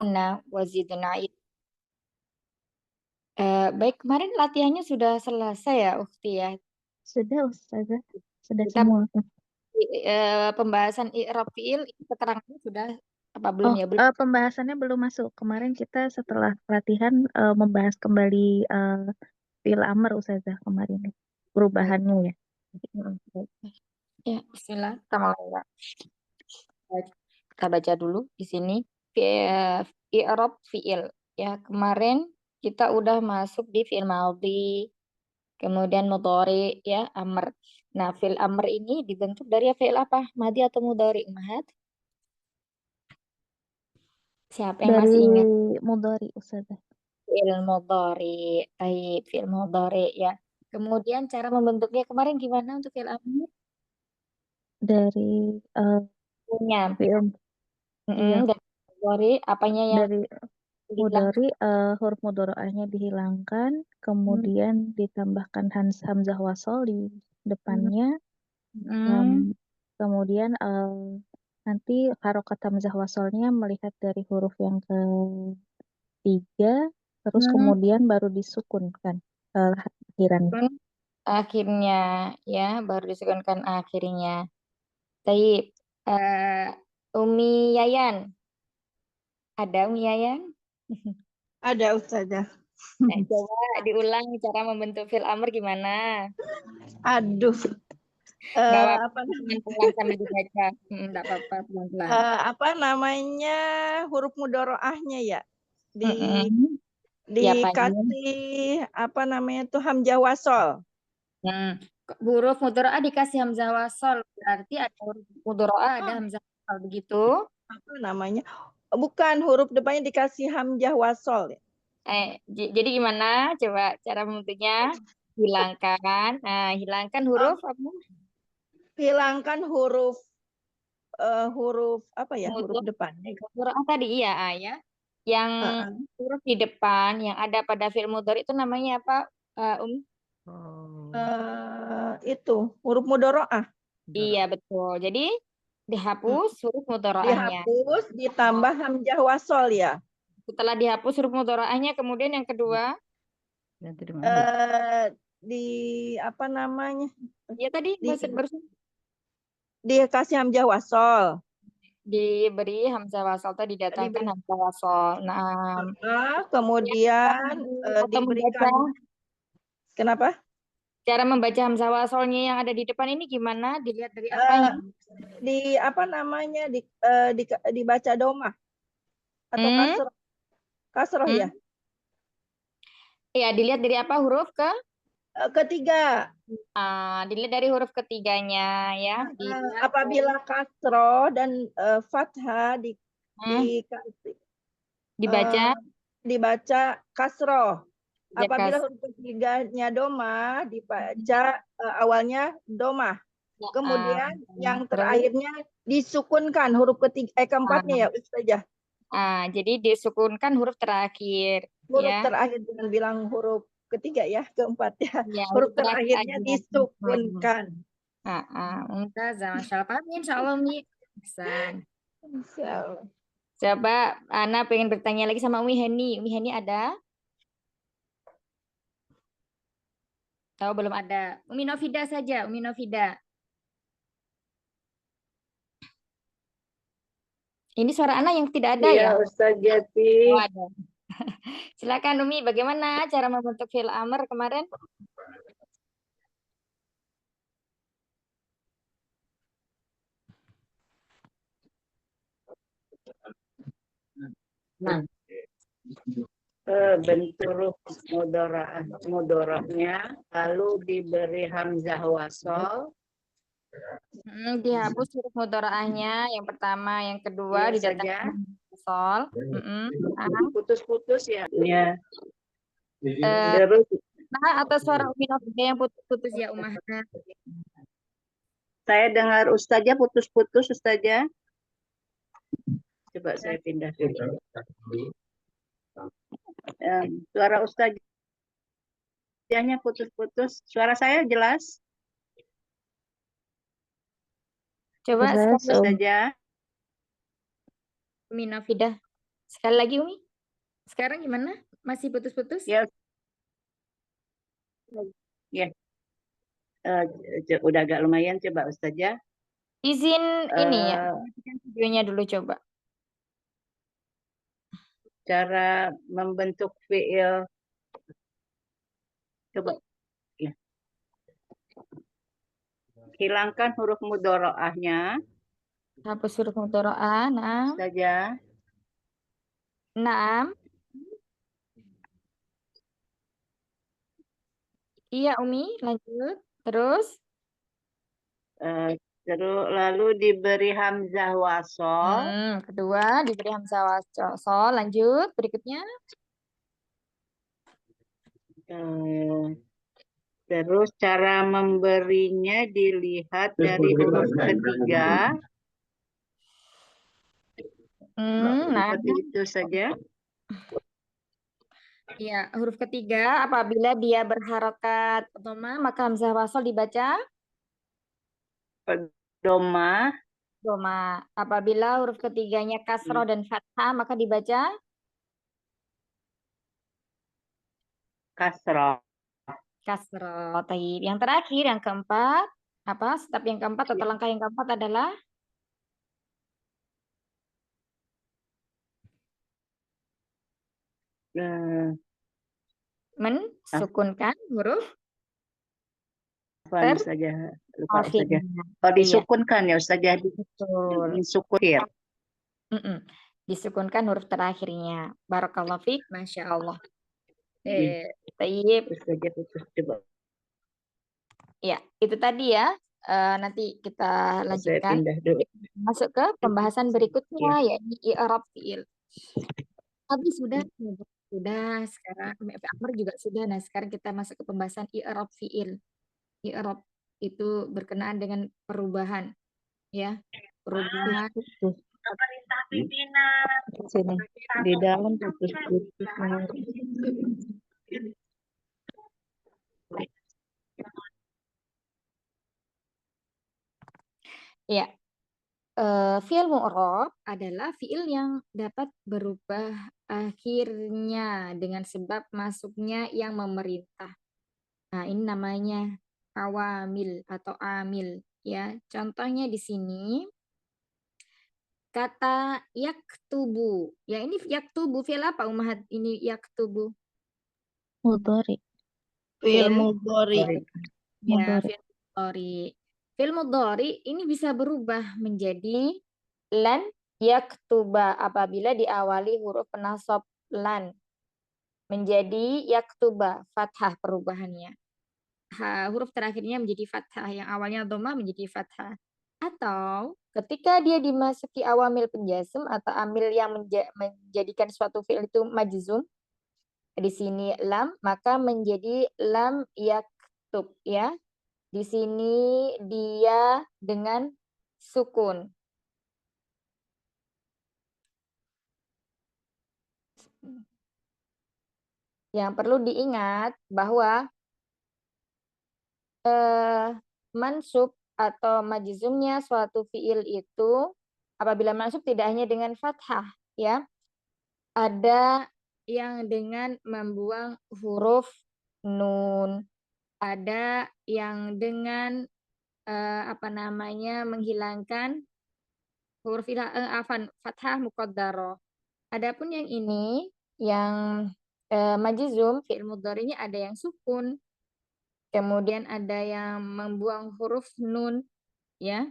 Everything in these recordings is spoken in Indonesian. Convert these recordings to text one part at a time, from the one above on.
Nah, wazidna baik, kemarin latihannya sudah selesai ya, Ukti ya? Sudah Ustazah, sudah Kita semua. pembahasan i'rab fiil keterangannya sudah apa belum Oh, ya? Belum. pembahasannya belum masuk. Kemarin kita setelah latihan membahas kembali fiil amr Ustazah kemarin. Baik. Perubahannya ya. Baik. Ya, bismillah. Kita mulai ya. Baik, kita baca dulu di sini. I'rab fiil. Ya, kemarin kita udah masuk di fiil madhi, kemudian mudhari ya, amr. Nah, fiil amr ini dibentuk dari fiil apa? Madhi atau mudhari, Mahat? Siapa yang Dari masih ingat? mudhari Ustazah. Fiil mudhari, taib, fiil mudhari ya. Kemudian cara membentuknya kemarin gimana untuk fiil amr? Dari Punya. fiil, iya, Dan mudhari, apanya yang dari dihilangkan? mudhari huruf mudhari'ahnya dihilangkan, Hmm. kemudian ditambahkan hamzah wasal di depannya. Hmm. Kemudian nanti harokat hamzah wasalnya melihat dari huruf yang ketiga, terus Hmm. kemudian baru disukunkan akhirannya. Akhirnya ya baru disukunkan akhirnya. Taib. Umi Yayan, ada Umi Yayan? Ada Ustazah. Coba diulang cara membentuk fil amr gimana? Aduh, Nggak apa-apa, apa pelan-pelan sambil dibaca. Nggak apa-apa, pelan-pelan. apa namanya huruf mudoroahnya ya? Di Mm-mm. Ya, panjang. dikasih apa namanya tuh hamzah wasol. Huruf mudharaah dikasih hamzah wasol, berarti ada huruf mudharaah, ada Ah, hamzah wasol begitu. apa namanya? Bukan huruf depannya dikasih hamzah wasol ya. Jadi gimana? Coba cara membentuknya. Hilangkan. Nah, hilangkan huruf Oh, apa? hilangkan huruf apa ya? Huruf Mudharaah. depannya. Mudharaah tadi iya, ya. Yang Heeh. huruf di depan yang ada pada fi'il mudhari itu namanya apa? Itu huruf mudoroah. Iya, betul. Jadi Hmm. dihapus huruf mudharaahnya. Dihapus ditambah hamzah wasol ya. Setelah dihapus huruf mudharaahnya, kemudian yang kedua, Di apa namanya? ya tadi Di barusan dikasih hamzah wasol. diberi hamzah wasal atau didatangkan Diberi, hamzah wasal. Nah, ya, kemudian atau membaca diberikan kenapa? cara membaca hamzah wasalnya yang ada di depan ini gimana? Dilihat dari Eh, apanya? di apa namanya dibaca domah atau Hmm? kasroh kasroh ya. Hmm? Ya, dilihat dari apa huruf ke? Ketiga, Dilihat dari huruf ketiganya ya. Dilihat dari apabila kasroh dan fathah hmm, dikasih dibaca eh, dibaca kasroh. Apabila jakas. huruf ketiganya domah dibaca awalnya domah. Ya, Kemudian yang terus terakhirnya disukunkan huruf ketiga keempatnya ya Ustazah. jadi disukunkan huruf terakhir Huruf ya. terakhir jangan bilang huruf ketiga ya, keempat ya. Ya, Huruf huruf terakhir terakhirnya aja. disukunkan. Mumtazah, Masya Allah. Paham, insya Allah, Mi. Hasan. Insyaallah. Coba, Ana pengen bertanya lagi sama Umi Heni. Umi Heni ada? Tahu belum ada? Umi Novida saja, Umi Novida. Ini suara Ana yang tidak ada Iya, ya? Ustaz Jati. Oh, ada. Silakan Umi, bagaimana cara membentuk fi'il amr kemarin? Nah, bentuk huruf mudorahnya, lalu diberi hamzah wasol, Dihapus huruf mudharaahnya yang pertama, yang kedua ya saja, didatangkan sol. putus-putus ya. Ya. Eh, Terus atau suara Umi Novida yang putus-putus ya, Umah. saya dengar Ustazah putus-putus, Ustazah. Coba saya pindah dulu. Suara Ustazahnya putus-putus. Suara saya jelas, Coba Jelas, sekali Ustazah. Umi Novida. Sekali lagi Umi. Sekarang gimana? Masih putus-putus? Ya, ya. Udah agak lumayan, coba Ustazah. Izin ini ya. Eh, Matikan videonya dulu coba. cara membentuk fiil. Coba. Ya. Hilangkan huruf mudhoro'ahnya Hapus huruf mudhoro'ah. Nah. saja. Naam. Iya Umi, lanjut. Terus? Terus lalu diberi hamzah wasol. Kedua diberi hamzah wasol. Lanjut. Berikutnya. Terus cara memberinya dilihat dari huruf ketiga. Nah. Seperti itu saja. Ya, huruf ketiga apabila dia berharokat dhamma maka hamzah wasol dibaca Doma, dhamma. Apabila huruf ketiganya kasroh dan fathah maka dibaca kasroh. kasroh. Taib. Yang terakhir yang keempat apa? Step yang keempat atau langkah yang keempat adalah mensukunkan huruf Saja lupa saja. akhirnya. Kalau Iya, disukunkan ya Ustazah, betul. disukun. Disukunkan huruf terakhirnya. Barakallahu fiik, Masya Allah. Taib. Ustazah putus coba. Ya, itu tadi ya. Nanti kita Saya lanjutkan. pindah dulu. Masuk ke pembahasan berikutnya, Ya. yakni i'rab fi'il. Habis sudah sekarang Amr juga sudah. Nah, sekarang kita masuk ke pembahasan i'rab fi'il. I'rab itu berkenaan dengan perubahan, ya. Perubahan. Pemerintah pimpinan. Sini di dalam putus-putus. Ya. Fi'il mu'rab adalah fi'il yang dapat berubah akhirnya dengan sebab masuknya yang memerintah. Nah, ini namanya awamil atau amil ya. Contohnya di sini kata yaktubu. Ya, ini yaktubu fi'il apa Ummahat? Ini yaktubu. Mudhari. Fi'il Fi'il mudhari. ya, Mudhari. fi'il mudhari. Fi'il mudhari ini bisa berubah menjadi lan yaktuba apabila diawali huruf penasab lan menjadi yaktuba, fathah perubahannya. Huruf terakhirnya menjadi fathah, yang awalnya dhammah menjadi fathah. Atau ketika dia dimasuki awamil penjazm atau amil yang menjadikan suatu fi'il itu majzum, di sini lam, maka menjadi lam yaktub ya. Di sini dia dengan sukun. Yang perlu diingat bahwa mansub atau majzumnya suatu fiil itu apabila mansub tidak hanya dengan fathah ya. Ada yang dengan membuang huruf nun, ada yang dengan menghilangkan huruf fathah muqaddarah. Adapun yang ini yang majzum fi'il mudhari'nya ada yang sukun. Kemudian ada yang membuang huruf nun ya.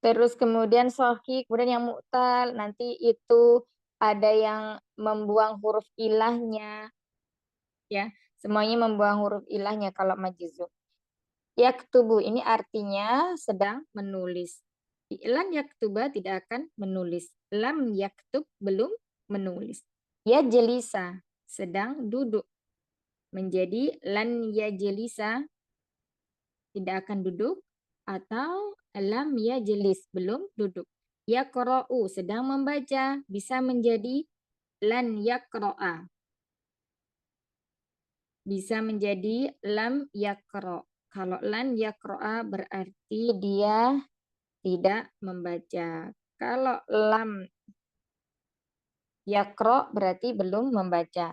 Terus kemudian sohki, kemudian yang mu'tal, nanti itu ada yang membuang huruf ilahnya ya. Semuanya membuang huruf ilahnya kalau majzum. Yaktubu ini artinya sedang menulis. Lan yaktuba tidak akan menulis. Lam yaktub belum menulis. Ya jelisa sedang duduk. Menjadi lan ya jelisa tidak akan duduk. Atau lam ya jelis belum duduk. Ya qra'u sedang membaca. Bisa menjadi lan yaqra'a. Bisa menjadi lam yaqra'. Kalau lan yaqra'a berarti dia tidak membaca. Kalau lam Yakro berarti belum membaca.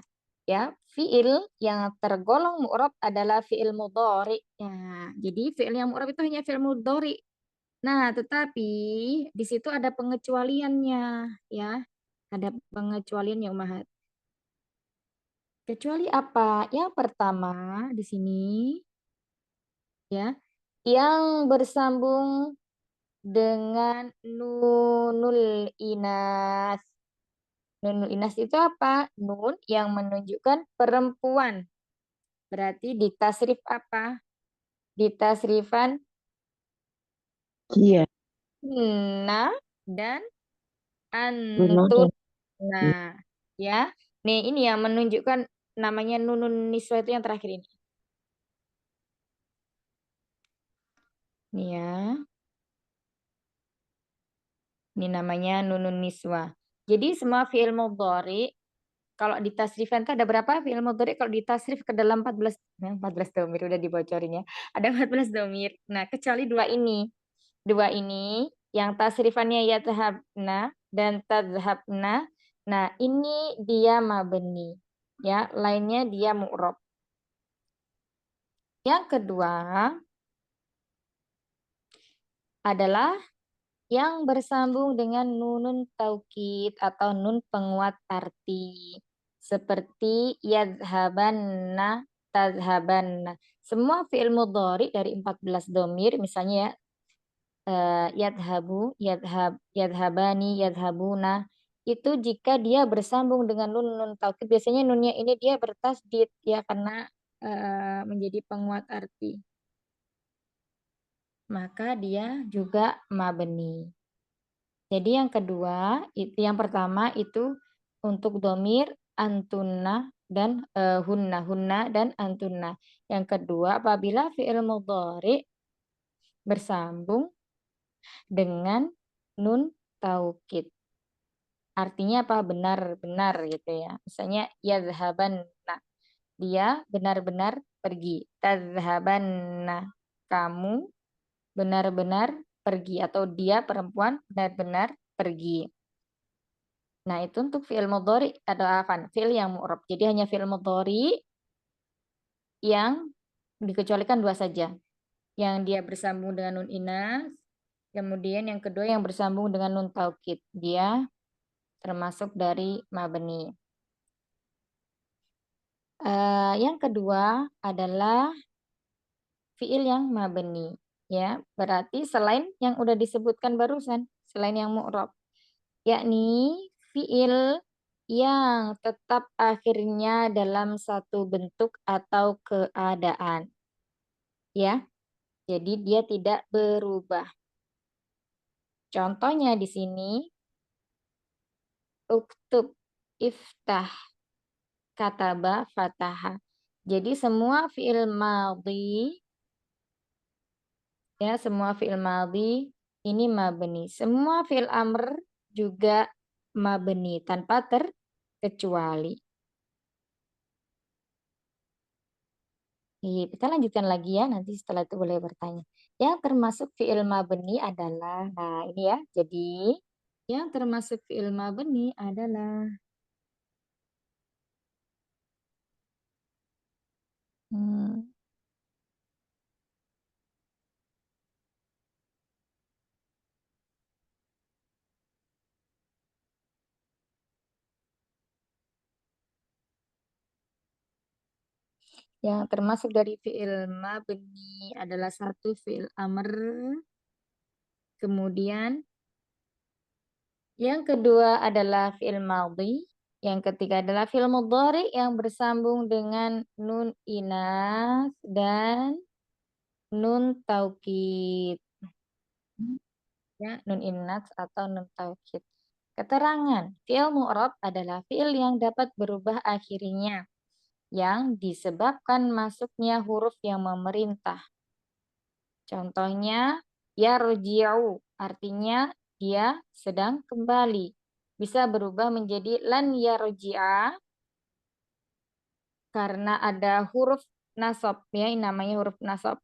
Ya, fiil yang tergolong mu'rab adalah fiil mudhari. Ya, jadi fiil yang mu'rab itu hanya fiil mudhari. Nah, tetapi di situ ada pengecualiannya, ya. Ada pengecualiannya, Umahat. Kecuali apa? Yang pertama di sini, ya, yang bersambung dengan nunul inas. Nunul inas itu apa? Nun yang menunjukkan perempuan. Berarti ditasrif apa? Ditasrifan Iya. na dan Benar antun. dan Nah, ya. Nih, ini yang menunjukkan namanya nunun niswa itu yang terakhir ini. Nih ya. Ini namanya nunun niswa. Jadi semua fi'il mudhari kalau ditasrifkan itu ada berapa fi'il mudhari kalau ditasrif ke dalam 14 domir udah dibocorin ya. Ada 14 domir. Nah, kecuali dua ini. Dua ini yang tasrifannya yadhabna dan tadhabna. Nah, ini dia mabni. Ya, lainnya dia mu'rab. Yang kedua adalah yang bersambung dengan nunun taukid atau nun penguat arti. Seperti yadhabanna, tadhabanna. Semua fi'il mudhari dari 14 domir, misalnya ya, yadhabu, yadhabani, yadhabuna. Itu jika dia bersambung dengan nun taukid, biasanya nunnya ini dia bertasdid ya karena menjadi penguat arti. Maka dia juga mabni. Jadi yang kedua, yang pertama itu untuk domir antunna dan hunna dan antunna. Yang kedua, apabila fi'il mudhari bersambung dengan nun taukid. Artinya apa? Benar-benar gitu ya. Misalnya yadhabanna. Dia benar-benar pergi. Tadhabanna. Kamu benar-benar pergi atau dia perempuan benar-benar pergi. Nah, itu untuk fi'il mudhari adalah apa? Fi'il yang mu'rab. Jadi hanya fi'il mudhari yang dikecualikan dua saja. Yang dia bersambung dengan nun inas, kemudian yang kedua yang bersambung dengan nun taukid. Dia termasuk dari mabni. Yang kedua adalah fi'il yang mabni. Ya, berarti selain yang udah disebutkan barusan, selain yang mu'rab, yakni fi'il yang tetap akhirnya dalam satu bentuk atau keadaan. Ya, jadi dia tidak berubah. Contohnya di sini, uktub, iftah, kataba, fataha. Jadi semua fi'il madhi, ya semua fi'il madhi ini mabni. Semua fi'il amr juga mabni tanpa terkecuali. Kita lanjutkan lagi ya, nanti setelah itu boleh bertanya. Yang termasuk fi'il mabni adalah, nah ini ya, jadi yang termasuk fi'il mabni adalah yang termasuk dari fi'il mabni adalah satu fi'il amr, kemudian yang kedua adalah fi'il madhi, yang ketiga adalah fi'il mudhari yang bersambung dengan nun inas dan nun taukid. Ya, nun inas atau nun taukid. Keterangan, fi'il mu'rab adalah fi'il yang dapat berubah akhirnya yang disebabkan masuknya huruf yang memerintah. Contohnya, yarji'u, artinya dia sedang kembali. Bisa berubah menjadi lan yarji'a karena ada huruf nasab, ya, ini namanya huruf nasab.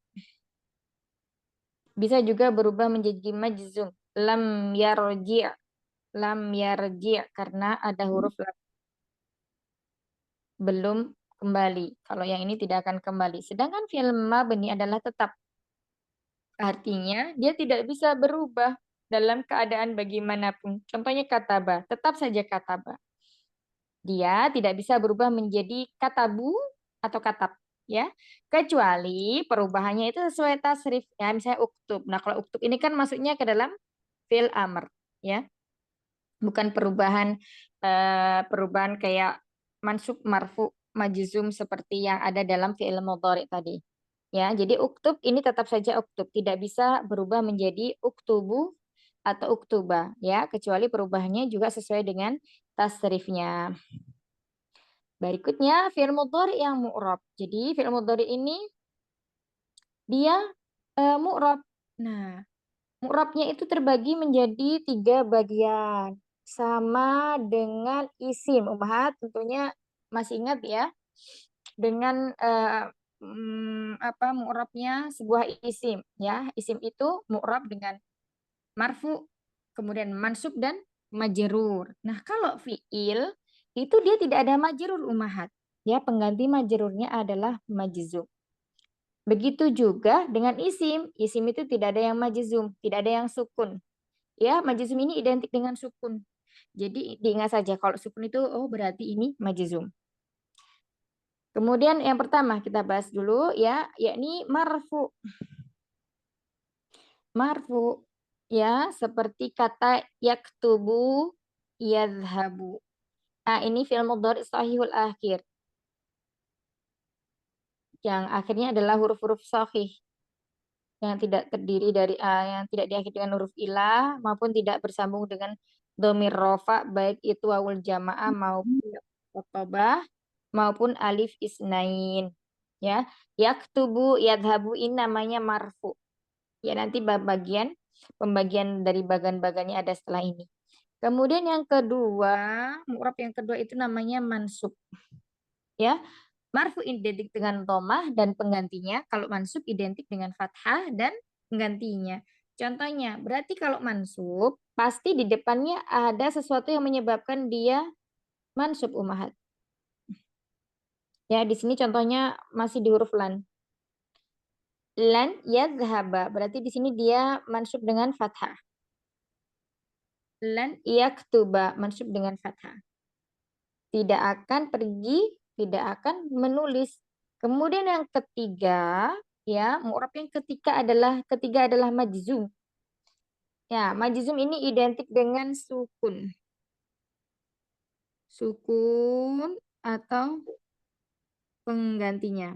Bisa juga berubah menjadi majzum, lam yarji', lam yarji karena ada huruf lam belum kembali. Kalau yang ini tidak akan kembali. Sedangkan fi'il mabni adalah tetap. Artinya dia tidak bisa berubah dalam keadaan bagaimanapun. Contohnya kataba, tetap saja kataba. Dia tidak bisa berubah menjadi katabu atau katab, ya. Kecuali perubahannya itu sesuai tasrif, ya, misalnya uktub. Nah, kalau uktub ini kan masuknya ke dalam fi'il amr, ya. Bukan perubahan kayak mansub, marfu, majzum seperti yang ada dalam fi'il mudhari tadi. Ya, jadi uktub ini tetap saja uktub, tidak bisa berubah menjadi uktubu atau uktuba, ya, kecuali perubahannya juga sesuai dengan tasrifnya. Berikutnya fi'il mudhari yang mu'rab. Jadi fi'il mudhari ini dia mu'rab. Nah, mu'rabnya itu terbagi menjadi 3 bagian. Sama dengan isim. Ummahat tentunya masih ingat ya. Dengan mu'rabnya sebuah isim, ya. Isim itu mu'rab dengan marfu, kemudian mansub dan majrur. Nah, kalau fi'il itu dia tidak ada majrur ummahat. Ya, pengganti majrurnya adalah majzum. Begitu juga dengan isim. Isim itu tidak ada yang majzum, tidak ada yang sukun. Ya, majzum ini identik dengan sukun. Jadi diingat saja kalau sukun itu berarti ini majzum. Kemudian yang pertama kita bahas dulu ya, yakni marfu. Marfu ya, seperti kata yaktubu, yadhhabu. Nah, ini fi'il mudhari shahihul akhir. Yang akhirnya adalah huruf-huruf shahih. Yang tidak terdiri dari yang tidak diakhiri dengan huruf ilah maupun tidak bersambung dengan dhamir rofa, baik itu wawul jamaah maupun khotobah maupun alif isnain, ya. Yaktubu, yadhabu ini namanya marfu, ya. Nanti pembagian dari bagan-bagannya ada setelah ini. Kemudian yang kedua, mu'rab yang kedua itu namanya mansub, ya. Marfu identik dengan domah dan penggantinya. Kalau mansub identik dengan fathah dan penggantinya. Contohnya, berarti kalau mansub, pasti di depannya ada sesuatu yang menyebabkan dia mansub ummahat. Ya, di sini contohnya masih di huruf lan. Lan yadhhaba, berarti di sini dia mansub dengan fathah. Lan yaktuba, mansub dengan fathah. Tidak akan pergi, tidak akan menulis. Kemudian yang ketiga, ya, mu'rab yang ketiga adalah majzum. Ya, majzum ini identik dengan sukun. Sukun atau penggantinya.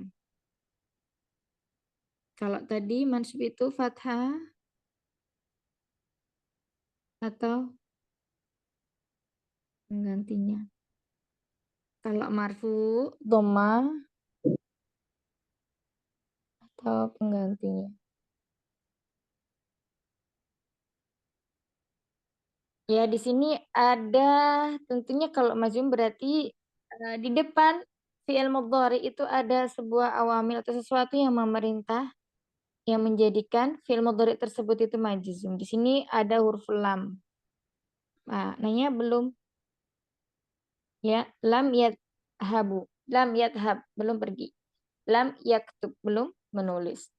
Kalau tadi mansub itu fathah atau penggantinya. Kalau marfu, dhamma atau penggantinya. Ya, di sini ada tentunya kalau majzum berarti di depan fi'il mudhari itu ada sebuah awamil atau sesuatu yang memerintah yang menjadikan fi'il mudhari tersebut itu majzum. Di sini ada huruf lam. Nah, nanya belum? Ya, lam yadhabu. Lam yadhab, belum pergi. Lam yaktub, belum menulis.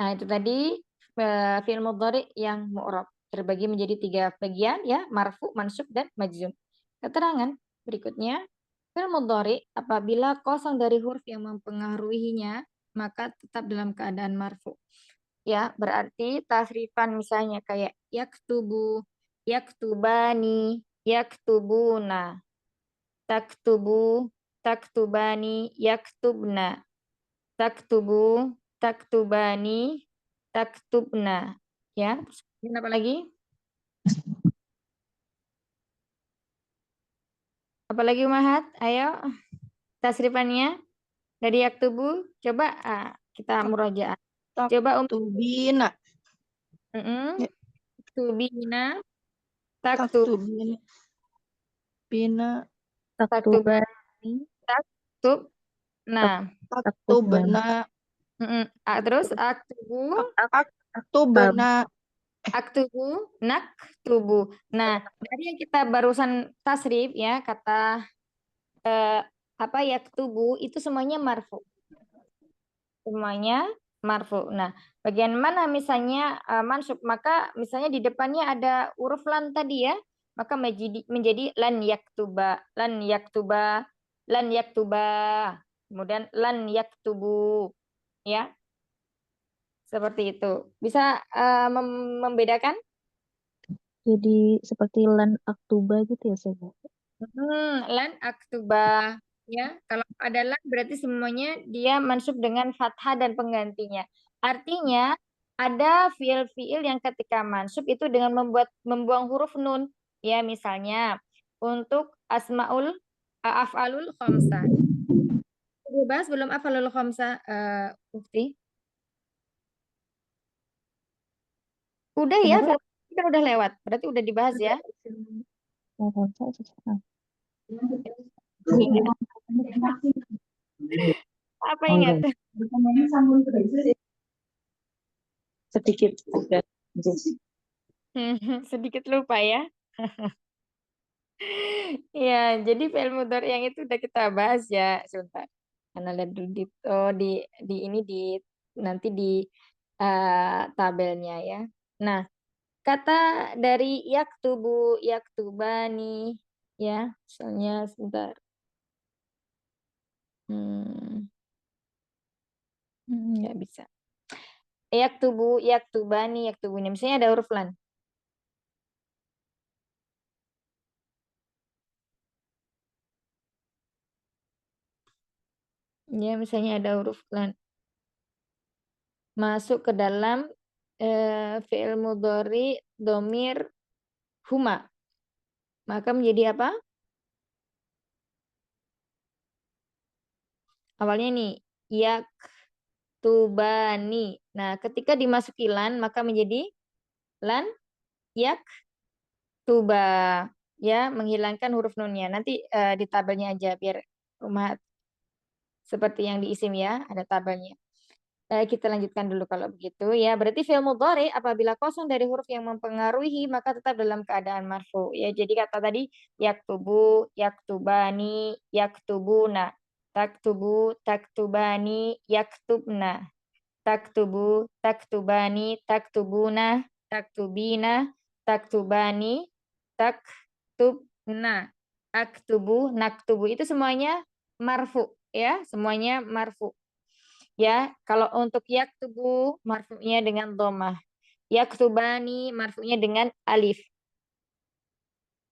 Nah, itu tadi fi'il mudhari yang mu'rab. Terbagi menjadi 3 bagian, ya, marfu, mansub, dan majzum. Keterangan berikutnya, fi'il mudhari apabila kosong dari huruf yang mempengaruhinya, maka tetap dalam keadaan marfu. Ya, berarti tasrifan misalnya kayak yaktubu, yaktubani, yaktubuna, taktubu, taktubani, yaktubna, taktubu, taktubani, taktubna. Ya, terus apa lagi? Apalagi Mahat? Ayo, tasrifannya dari yaktubu. Coba kita murojaah. Coba Taktubina. Tubina, taktub, Taktubina. Bina. Taktubani, taktub. Nah, Taktubna. terus aktubu, Taktubna. Aktubu, naktubu. Nah, dari yang kita barusan tasrif ya, kata apa yaktubu itu semuanya marfu. Semuanya marfu. Nah, bagian mana misalnya mansub, maka misalnya di depannya ada huruf lan tadi ya, maka menjadi lan yaktuba, lan yaktuba, lan yaktuba. Kemudian lan yaktubu ya, seperti itu. Bisa membedakan? Jadi seperti lan aktuba gitu ya Ustazah. Lan aktuba ya. Kalau ada lan berarti semuanya dia mansub dengan fathah dan penggantinya. Artinya ada fiil-fiil yang ketika mansub itu dengan membuang huruf nun. Ya, misalnya untuk af'alul khamsah. Udah bahas belum af'alul khamsah, Ukti? Udah ya, Kenapa? kita udah lewat. Berarti udah dibahas ya. Oh, Ustazah. Ingat. Apa ingat? Sedikit ada. Sedikit lupa ya. Ya, jadi fi'il mudhari yang itu udah kita bahas ya. Sebentar. Karena lihat dulu di ini nanti di tabelnya ya. Nah, kata dari yaktubu, yaktubani ya. Soalnya sebentar. Nggak bisa. Yaktubu, yaktubani, yaktubuni. Misalnya ada huruf lan. Ya, misalnya ada huruf lan. Masuk ke dalam fi'il mudhari domir huma. Maka menjadi apa? Awalnya nih, yaktubani. Nah, ketika dimasuki lan, maka menjadi lan yaktuba. Ya, menghilangkan huruf nunnya. Nanti di tabelnya aja, biar rumah seperti yang di isim ya, ada tabelnya. Kita lanjutkan dulu kalau begitu ya. Berarti fi'il mudhari apabila kosong dari huruf yang mempengaruhi maka tetap dalam keadaan marfu. Ya, jadi kata tadi yaktubu, yaktubani, yaktubuna, taktubu, taktubani, yaktubna, taktubu, taktubani, taktubuna, taktubina, taktubani, taktubna, aktubu, naktubu itu semuanya marfu ya, semuanya marfu. Ya, kalau untuk yaktubu marfu'nya dengan dhammah. Yaktubani marfu'nya dengan alif.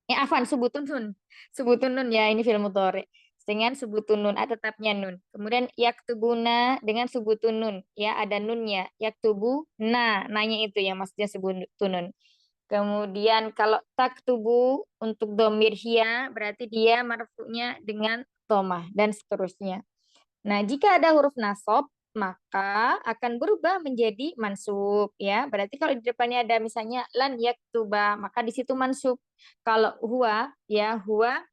Afan subutun nun. Subutun nun ya, ini fi'il mudhari. Dengan subutun nun, ada tetapnya nun. Kemudian yaktubuna dengan subutun nun, ya ada nunnya. Yaktubu nanya itu ya maksudnya subutun nun. Kemudian kalau taktubu untuk domir hia berarti dia marfu'nya dengan dhammah dan seterusnya. Nah, jika ada huruf nasab, maka akan berubah menjadi mansub ya. Berarti kalau di depannya ada misalnya lan yaktuba, maka di situ mansub. Kalau huwa ya, huwa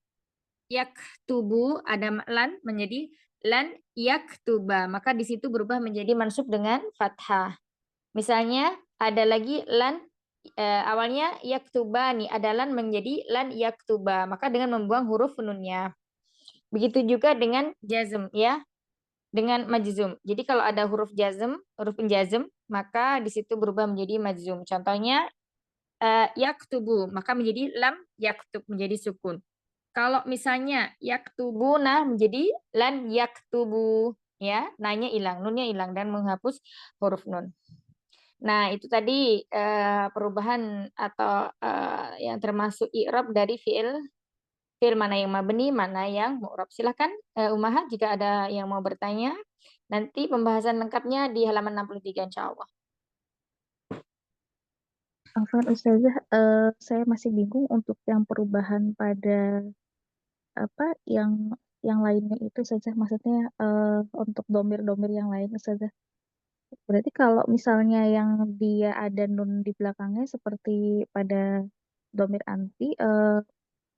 yaktubu ada lan menjadi lan yaktuba, maka di situ berubah menjadi mansub dengan fathah. Misalnya ada lagi lan awalnya yaktuba nih, ada lan menjadi lan yaktuba, maka dengan membuang huruf nunnya. Begitu juga dengan jazm ya, dengan majzum. Jadi kalau ada huruf jazm, huruf penjazm, maka di situ berubah menjadi majzum. Contohnya yaktubu, maka menjadi lam yaktub menjadi sukun. Kalau misalnya yaktubuna menjadi lan yaktubu, ya, nanya hilang, nunnya hilang dan menghapus huruf nun. Nah, itu tadi perubahan atau yang termasuk i'rab dari fi'il mana yang mabni, mana yang mu'rab. Silahkan Umaha jika ada yang mau bertanya. Nanti pembahasan lengkapnya di halaman 63 insya Allah. Afwan Ustazah, saya masih bingung untuk yang perubahan pada apa yang lainnya itu saja, maksudnya untuk domir-domir yang lain Ustazah. Berarti kalau misalnya yang dia ada nun di belakangnya seperti pada domir anti,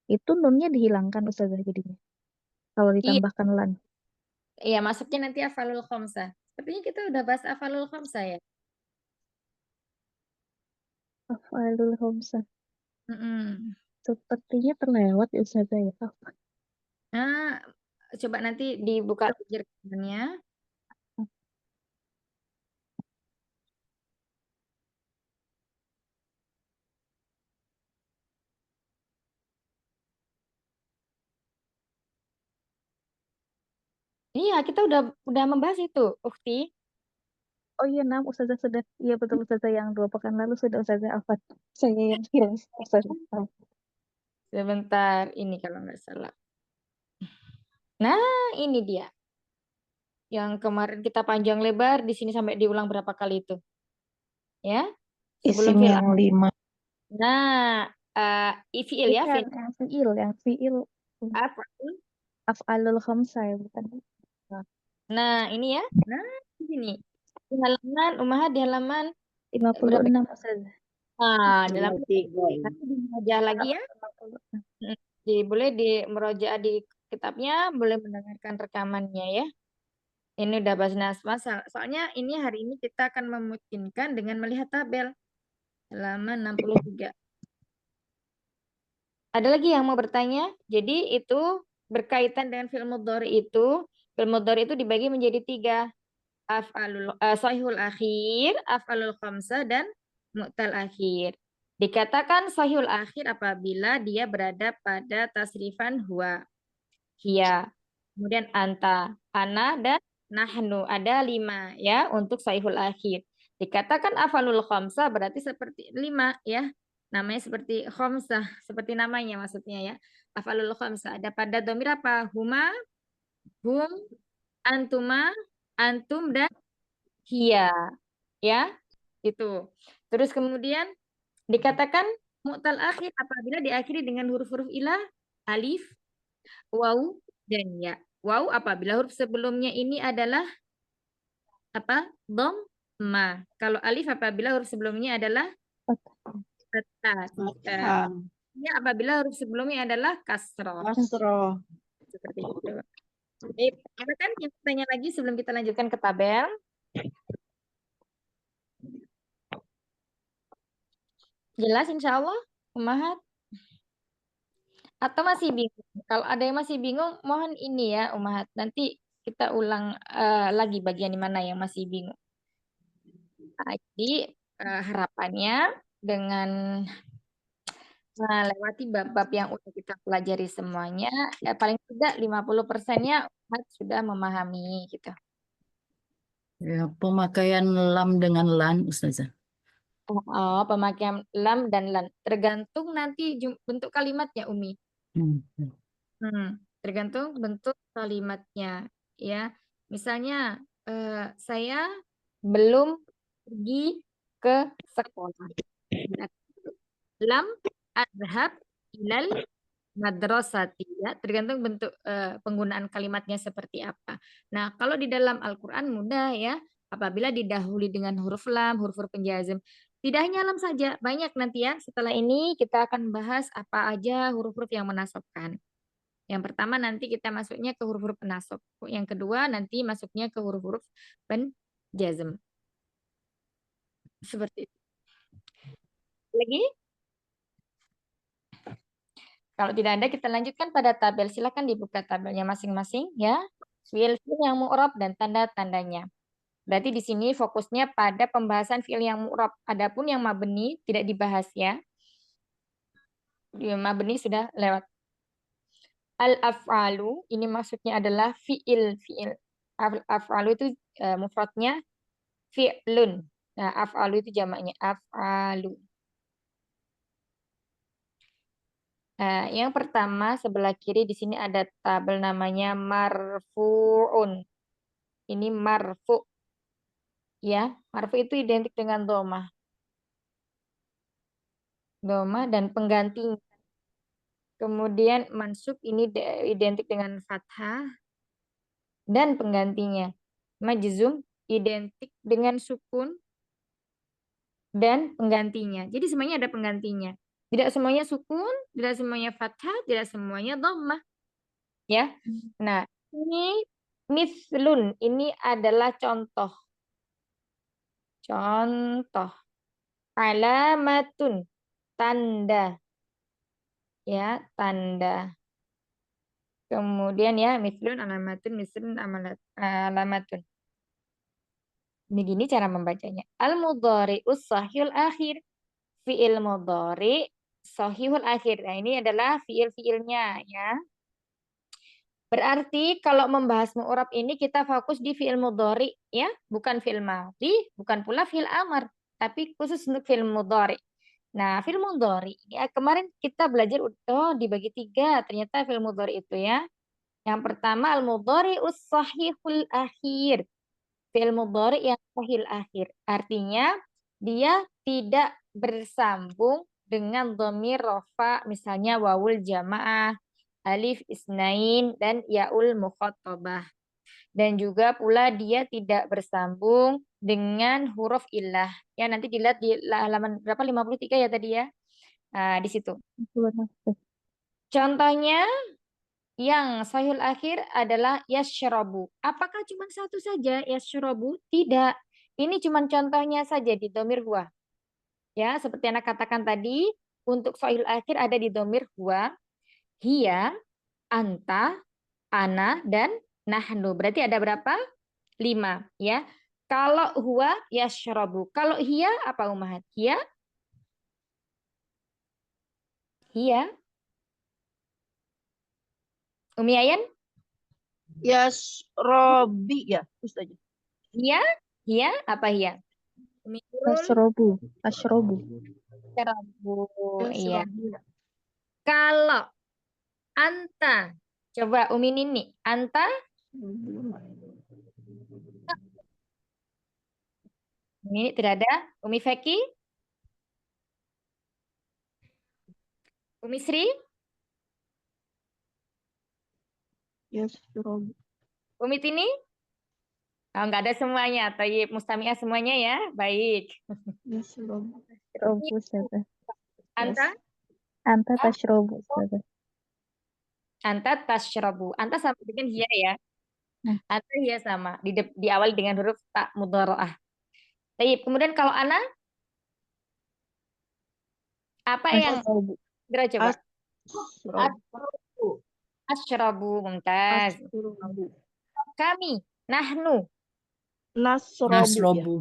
itu nunnya dihilangkan Ustazah jadinya. Kalau Iya, ditambahkan lan. iya masuknya nanti afalul khamsah. Sepertinya kita udah bahas afalul khamsah ya. Af'alul khamsah. Mm-mm. Sepertinya terlewat ya Ustazah ya. Nah, coba nanti dibuka lagi rekamannya. Iya, kita udah membahas itu, Ukti. Oh iya, Ustazah sudah. Iya betul Ustazah, yang 2 pekan lalu sudah Ustazah Afat. Saya yang hilang Ustazah. Sebentar, ini kalau nggak salah. Nah, ini dia. Yang kemarin kita panjang lebar, di sini sampai diulang berapa kali itu. Ya, sebelum Isim fi'il. yang 5. Nah, fi'il ya, Bukan, fi'il. yang fi'il. Apa? Af'alul khamsah ya, bukan. Nah, ini ya. Nah, di sini. Di halaman, Ummahat di halaman berapa? 56 Ustazah. Nah, dalam 53. nanti dimurajah lagi ya. 56. Boleh di merojaah di kitabnya, boleh mendengarkan rekamannya ya. Ini udah bahas nasma, soalnya ini hari ini kita akan memungkinkan dengan melihat tabel halaman 63. Ada lagi yang mau bertanya? Jadi itu berkaitan dengan fi'il mudhari itu. Fi'il mudhari itu dibagi menjadi 3. Sahihul akhir, af'alul khamsah, dan mu'tal akhir. Dikatakan sahihul akhir apabila dia berada pada tasrifan huwa, hiya, kemudian anta, ana, dan nahnu. Ada 5 ya untuk sahihul akhir. Dikatakan af'alul khamsah berarti seperti 5 ya. Namanya seperti khamsah, seperti namanya maksudnya ya. Af'alul khamsah ada pada domir apa? Huma, hum, antuma, antum, dan hiya ya. Itu. Terus kemudian dikatakan mu'tal akhir apabila diakhiri dengan huruf-huruf ilah, alif, waw, dan ya. Waw apabila huruf sebelumnya ini adalah apa? Dhamma. Kalau alif apabila huruf sebelumnya adalah fathah. Fathah. Ya apabila huruf sebelumnya adalah kasroh. Kasroh. Seperti itu. Baik, ada kan yang bertanya lagi sebelum kita lanjutkan ke tabel? Jelas insya Allah, Ummahat? Atau masih bingung? Kalau ada yang masih bingung, mohon ini ya, Ummahat. Nanti kita ulang lagi bagian di mana yang masih bingung. Nah, jadi harapannya dengan melewati bab-bab yang udah kita pelajari semuanya, paling tidak 50%-nya Ummahat sudah memahami gitu. Ya, pemakaian lam dengan lan, Ustazah. Oh, pemakaian lam dan lan. Tergantung nanti bentuk kalimatnya, Umi. Hmm. Tergantung bentuk kalimatnya. Ya, misalnya saya belum pergi ke sekolah. Lam adhab ilal madrasati, ya, tergantung bentuk penggunaan kalimatnya seperti apa. Nah, kalau di dalam Al-Qur'an mudah ya, apabila didahului dengan huruf lam, huruf-huruf penjazm. Tidak hanya lam saja, banyak nanti ya. Setelah ini kita akan bahas apa aja huruf-huruf yang menasabkan. Yang pertama nanti kita masuknya ke huruf-huruf penasab. Yang kedua nanti masuknya ke huruf-huruf penjazm. Seperti itu. Lagi? Kalau tidak ada, kita lanjutkan pada tabel. Silakan dibuka tabelnya masing-masing ya. Fiil yang mu'rab dan tanda-tandanya. Berarti di sini fokusnya pada pembahasan fiil yang mu'rab. Adapun yang mabni tidak dibahas ya. Mabni sudah lewat. Al-af'alu ini maksudnya adalah fiil. Al-af'alu itu mufradnya fi'lun. Nah, af'alu itu jamaknya af'alu. Nah, yang pertama sebelah kiri di sini ada tabel namanya marfu'un. Ini marfu. Ya, marfu itu identik dengan domah. Domah dan pengganti. Kemudian mansub ini identik dengan fathah dan penggantinya. Majzum identik dengan sukun dan penggantinya. Jadi semuanya ada penggantinya. Tidak semuanya sukun, tidak semuanya fathah, tidak semuanya dhammah. Ya. Nah, ini mislun, ini adalah contoh. Contoh. alamatun, tanda. Ya, tanda. Kemudian ya, mislun, alamatun, mislun, alamatun. Begini cara membacanya. Al-mudhari'us sahihul akhir. Fi'il mudhari sahihul akhir. Nah, ini adalah fi'il-fi'ilnya ya. Berarti kalau membahas mu'rab ini kita fokus di fi'il mudhari ya, bukan fi'il madhi, bukan pula fi'il amr, tapi khusus untuk fi'il mudhari. Nah, fi'il mudhari ya kemarin kita belajar dibagi 3 ternyata fi'il mudhari itu ya. Yang pertama al-mudhari'us sahihul akhir. Fi'il mudhari yang sahih akhir. Artinya dia tidak bersambung dengan dhamir rafa, misalnya wawul jamaah, alif isnain, dan yaul mukhatabah. Dan juga pula dia tidak bersambung dengan huruf illah. Ya, nanti dilihat di halaman berapa 53 ya tadi ya. Nah, di situ. Contohnya yang sahihul akhir adalah yasyrabu. Apakah cuma satu saja yasyrabu? Tidak. Ini cuma contohnya saja di dhamir huwa. Ya, seperti anak katakan tadi, untuk sahihul akhir ada di dhamir huwa, hiya, anta, ana, dan nahnu. Berarti ada berapa? 5. Ya. Kalau huwa yasyrabu. Kalau hiya apa umahat? Hiya? Hiya? Umi Ayan? Yasrobi ya, Ustaz. Hiya? Hiya? Apa hiya? Umi Nurul? Asyrobu. Asyrobu. Yasyrabu. Iya. Yasrobi ya. Kalau anta, coba Umi Nini, anta, ini tidak ada. Umi Feki, Umi Sri, Yasrobi. Umi Tini. Oh, nggak ada semuanya. Thayyib, Mustami'ah semuanya ya. Baik. Yasrobi. Asyrobu, Ustazah. Anta, Anta tashrobu, Ustazah. anta tasyrabu. Anta sama dengan hiya ya. Hmm. Anta hiya sama. Diawali dengan huruf ta mudhara'ah. Thayyib. Kemudian kalau ana, apa yang Asyrobu. kira coba? Asrobi. Asyrabu, mumtaz. Asrobi. Kami, nahnu. Nasrobu ya. Nasrobu.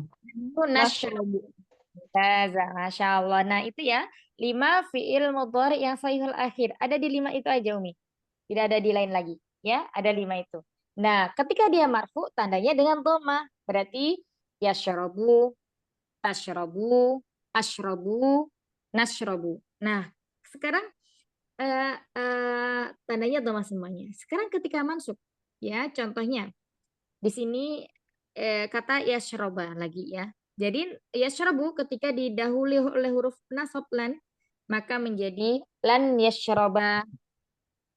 Nasyrabu. Masya Allah. Nah itu ya 5 fi'il mudhari yang sahihul akhir. Ada di 5 itu aja Umi. Tidak ada di lain lagi. Ya, ada 5 itu. Nah, ketika dia marfu tandanya dengan dhamma. Berarti yasyrabu, tasyrabu, asyrabu, nasyrabu. Nah, sekarang tandanya dhamma semuanya. Sekarang ketika mansub, ya contohnya di sini kata yasyraba lagi ya. Jadi yasyrabu ketika didahului oleh huruf nasab lan maka menjadi lan yasyraba.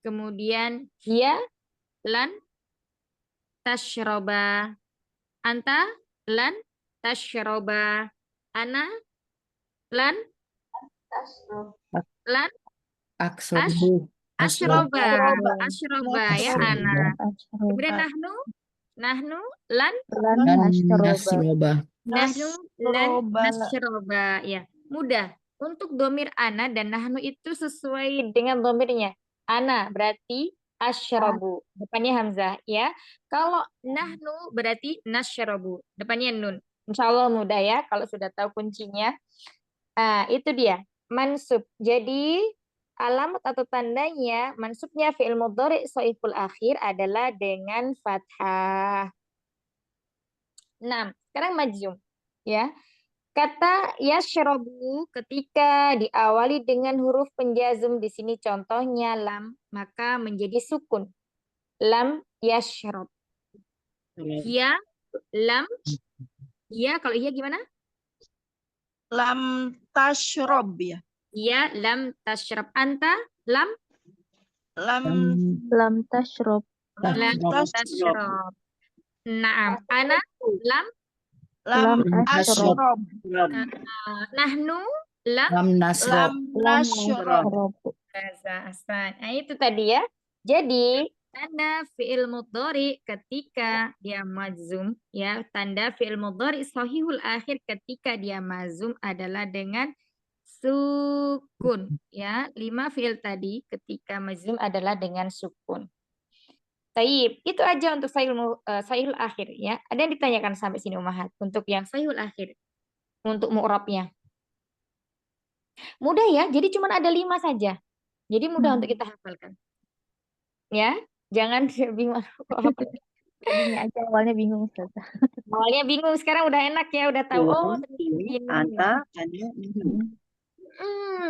Kemudian hiya lan tasyraba. Anta lan tasyraba. Ana lan lan Aksrobu. asyraba. Asyraba ya ana. Kemudian Asyroba. nahnu lan Lan Dan asyroba. nasroba. nahnu lan Nasroba. nasroba ya mudah untuk domir ana dan nahnu itu sesuai dengan domirnya ana berarti asyrabu depannya hamzah ya kalau nahnu berarti nasyrabu depannya nun insyaallah mudah ya kalau sudah tahu kuncinya itu dia mansub jadi alamat atau tandanya mansubnya fi'il mudhari shaiful akhir adalah dengan fathah. 6. Sekarang majzum. Ya. Kata yashrabu ketika diawali dengan huruf penjazm di sini contohnya lam maka menjadi sukun. Lam yashrab. Hiya lam hiya kalau hiya gimana? Lam tashrob ya. Hiya lam tashrab. Anta lam Lam Lam tashrob. lam tashrob. tashrab. Naam. Ana lam Lam Lam ashrob. nahnu lam Lam nasrob. Lam nashrob. Asyrobu. Ahsan. Nah, itu tadi ya. Jadi, Tanda fi'il mudhari ketika dia majzum, ya, tanda fi'il mudhari sahihul akhir ketika dia mazum adalah dengan sukun, ya. 5 fi'il tadi ketika mazum adalah dengan sukun. Taib, itu aja untuk sahihul akhir, ya. Ada yang ditanyakan sampai sini Ummahat untuk yang sahihul akhir untuk mu'rabnya. Mudah ya, jadi cuma ada 5 saja. Jadi mudah untuk kita hafalkan. Ya, jangan bingung kok hafal. Tadinya aja awalnya bingung Ustazah. Awalnya bingung, sekarang udah enak ya, udah tahu. Oh, Nun, ternyata ini, begini. anta, ana, nahnu.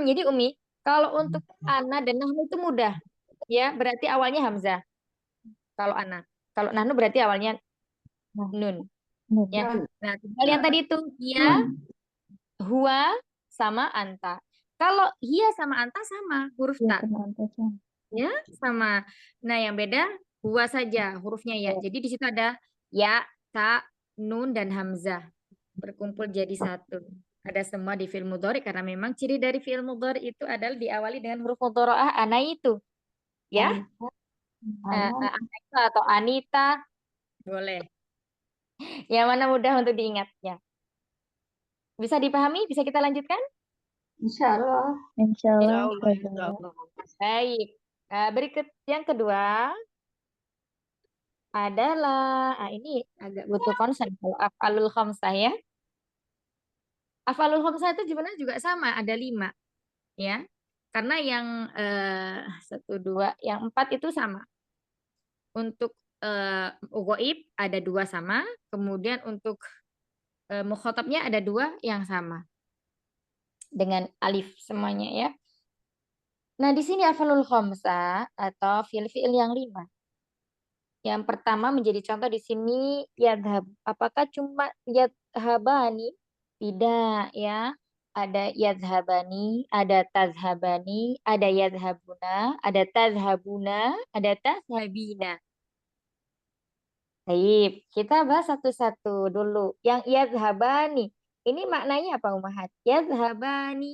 Jadi Umi, kalau untuk ana dan nahnu itu mudah. Ya, berarti awalnya hamzah. Kalau ana. Kalau nahnu berarti awalnya nun. Ya. Nah, tinggal yang tadi itu ya, huwa sama anta. Kalau hiya sama anta sama huruf Ya, ta. sama Ustazah. Ya, sama. Nah, yang beda huwa saja hurufnya ya. Jadi di situ ada ya, ta, nun dan hamzah berkumpul jadi satu. Ada semua di fi'il mudhari karena memang ciri dari fi'il mudhari itu adalah diawali dengan huruf mudhara'ah ana itu. Ya, Anita atau Anita boleh. Yang mana mudah untuk diingatnya. Bisa dipahami? Bisa kita lanjutkan? Insya Allah Ustazah. Baik. Berikut yang kedua adalah ini agak butuh konsen kalau af'alul khamsah ya. Af'alul khamsah itu sebenarnya juga sama, ada 5 ya. Karena yang 1, 2, yang 4 itu sama. Untuk ghaib ada 2 sama, kemudian untuk mukhatabnya ada 2 yang sama. Dengan alif semuanya ya. Nah, di sini af'alul khamsah atau fi'il-fi'il yang 5. Yang pertama menjadi contoh di sini yadhab. Apakah cuma yadhabani? Tidak ya. Ada yadhabani, ada tazhabani, ada yadhabuna, ada tazhabuna, ada tazhabina. Baik, kita bahas satu-satu dulu. Yang yadhabani. Ini maknanya apa Ummahat? Yadhabani.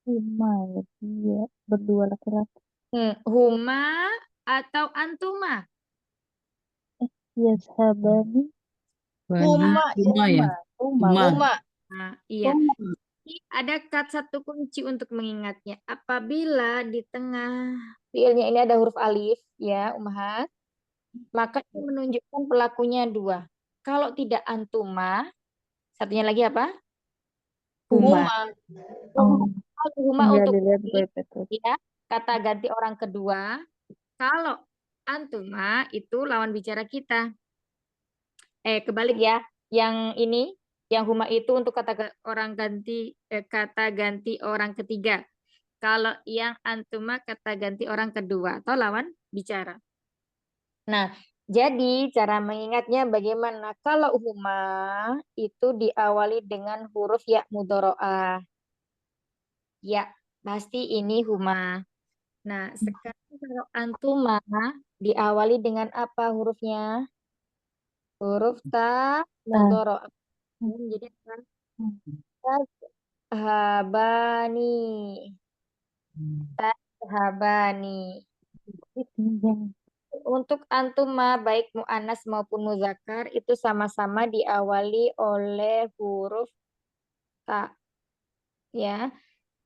Huma ya, dia berdua laki-laki. Huma atau antuma? Yazhabani. Bani, Huma, Huma ya. Huma. Huma. Nah, iya. Huma. Ada satu kunci untuk mengingatnya. Apabila di tengah fiilnya ini ada huruf alif, ya, Ummahat, maka itu menunjukkan pelakunya 2. Kalau tidak antuma, satunya lagi apa? Huma. Huma. Oh, Kalau huma tinggal untuk dilihat ini, gue betul. ya, kata ganti orang kedua. Kalau antuma itu lawan bicara kita. Kebalik ya. Yang ini, yang huma itu untuk kata ganti orang ketiga. Kalau yang antuma kata ganti orang kedua atau lawan bicara. Nah, jadi cara mengingatnya bagaimana? Kalau huma itu diawali dengan huruf ya mudhoro'ah. Ya, pasti ini huma. Nah, sekarang kalau antuma diawali dengan apa hurufnya? Huruf ta mudhoro'ah. Jadi apa? Tazhabani. Tazhabani. Untuk antuma baik mu'annas maupun muzakkar itu sama-sama diawali oleh huruf ta. Ya.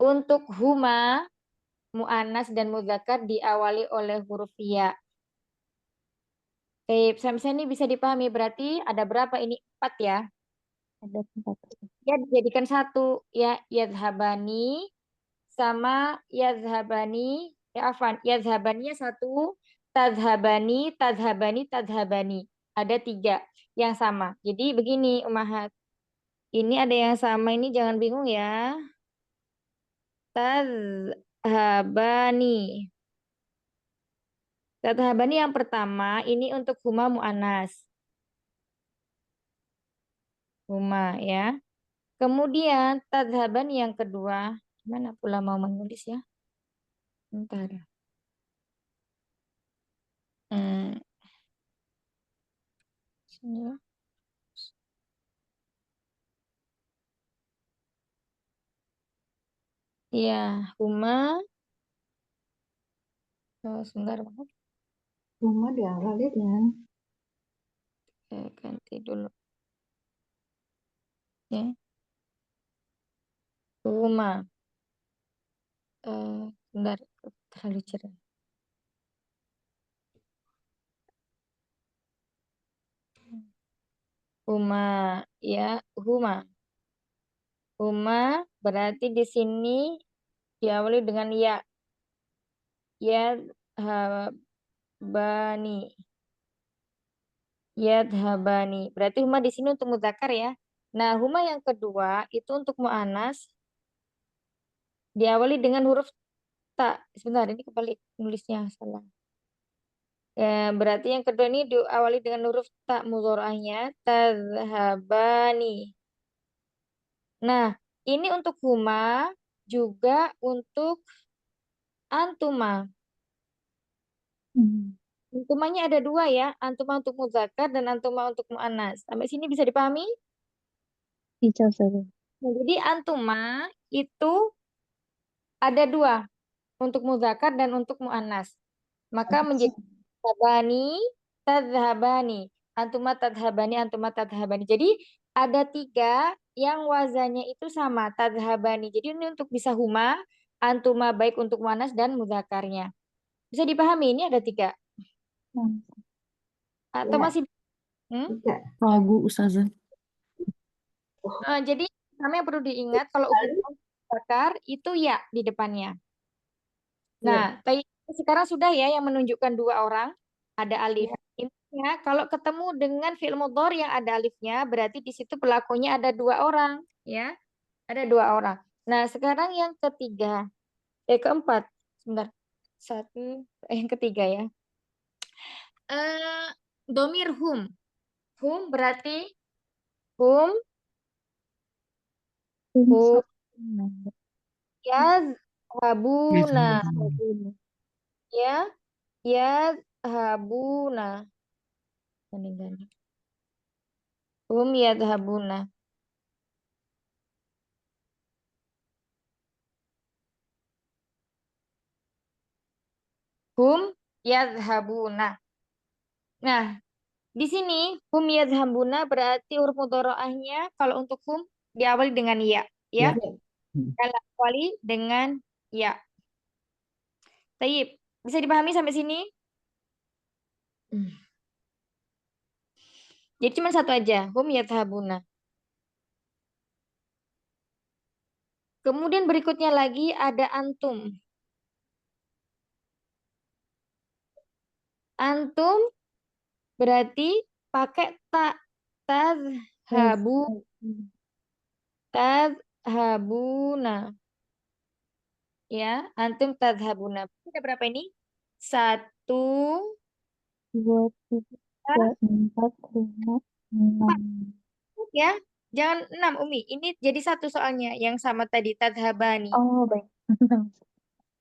Untuk huma mu'annas dan muzakkar diawali oleh huruf ya. Sampai ini bisa dipahami berarti ada berapa ini? 4 ya. Ada 4. Ya dijadikan satu ya yadhabani sama yadhabani afan yadhabaninya satu tadhabani tadhabani tadhabani ada 3 yang sama. Jadi begini Ummahat, ini ada yang sama, ini jangan bingung ya. Tadhabani tadhabani yang pertama ini untuk huma mu'anas huma ya. Kemudian tadhabani yang kedua, gimana pula mau menulis ya? Bentar. Sini ya. Iya, huma. Oh, sebentar banget. Huma diawali dengan Ganti dulu. Ya. Huma. Bentar, terlalu cerah. Huma, ya, huma. Huma berarti di sini diawali dengan ya. Ya, habani. Yadhabani. Berarti huma di sini untuk mudzakkar ya. Nah, huma yang kedua itu untuk mu'anas diawali dengan huruf ta. Sebentar, ini kebalik nulisnya salah. Berarti yang kedua ini diawali dengan huruf ta mudhorahnya tadhabani. Nah, ini untuk huma juga untuk antuma. Hmm. Antumanya ada dua ya, antuma untuk mudzakkar dan antuma untuk mu'anas. Sampai sini bisa dipahami? Bisa saja. Nah, jadi antuma itu ada dua untuk mudzakkar dan untuk mu'annas. Maka menjadi tadhabani, tadhabani, antuma tadhabani, antuma tadhabani. Jadi ada tiga yang wazannya itu sama, tadhabani. Jadi ini untuk bisa huma, antuma baik untuk mu'annas dan mudzakarnya. Bisa dipahami ini ada tiga. Hmm. Atau ya, masih tidak. Ragu Ustazah. Jadi pertama yang perlu diingat kalau huma mudzakkar itu ya di depannya. Nah, sekarang sudah ya yang menunjukkan dua orang ada alif. Intinya kalau ketemu dengan fi'il mudhari yang ada alifnya berarti di situ pelakunya ada dua orang ya. Ada dua orang. Nah, sekarang yang ketiga, keempat. Sebentar. Yang ketiga ya. Domir hum. Hum berarti hum hum yazhabuna ya yazhabuna. Gandeng-gandeng. Hum yadhabuna. Hum yadhabuna. Nah, di sini hum yadhabuna berarti huruf mudharaahnya kalau untuk hum diawali dengan ya, ya. Ya. Kalau awali dengan ya. Tayyib, bisa dipahami sampai sini? Jadi cuma satu aja, hum yadhabuna. Kemudian berikutnya lagi ada antum. Antum berarti pakai ta. Tadhabu, tadhabuna. Ya, antum tadhabuna. Ada berapa ini? 1, 2, 3, 4, 5, 6. ya. Jangan 6, Umi. Ini jadi satu soalnya yang sama tadi tadhabani. Oh, baik.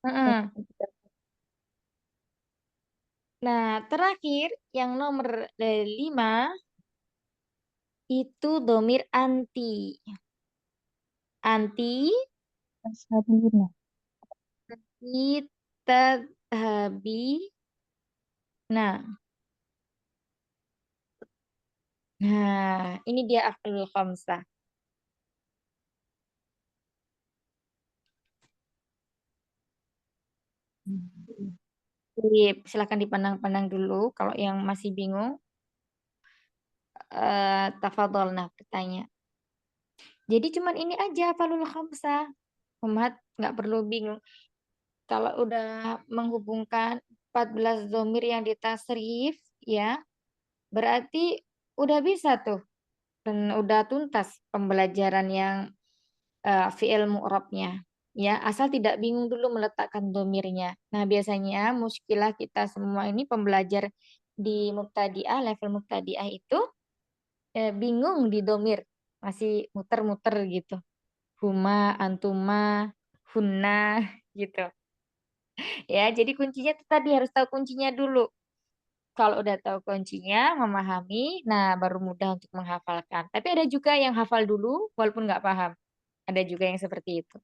Heeh. Nah, terakhir yang nomor 5 itu domir anti. Anti, Sabina. tadhabi. Nah, ini dia af'alul khamsah. Jadi, silakan dipandang-pandang dulu kalau yang masih bingung. Tafadhol bertanya. Jadi cuman ini aja af'alul khamsah. Umat nggak perlu bingung. Kalau udah menghubungkan 14 dhamir yang ditasrif, ya, berarti udah bisa tuh. Dan udah tuntas pembelajaran yang fi'il mu'rabnya. Ya, asal tidak bingung dulu meletakkan domirnya. Nah, biasanya muskilah kita semua ini pembelajar di mubtadi'ah, level mubtadi'ah itu bingung di domir. Masih muter-muter gitu. Huma, antuma, hunna, gitu. Ya, jadi kuncinya tuh tadi harus tahu kuncinya dulu. Kalau udah tahu kuncinya, memahami, nah baru mudah untuk menghafalkan. Tapi ada juga yang hafal dulu walaupun nggak paham. Ada juga yang seperti itu.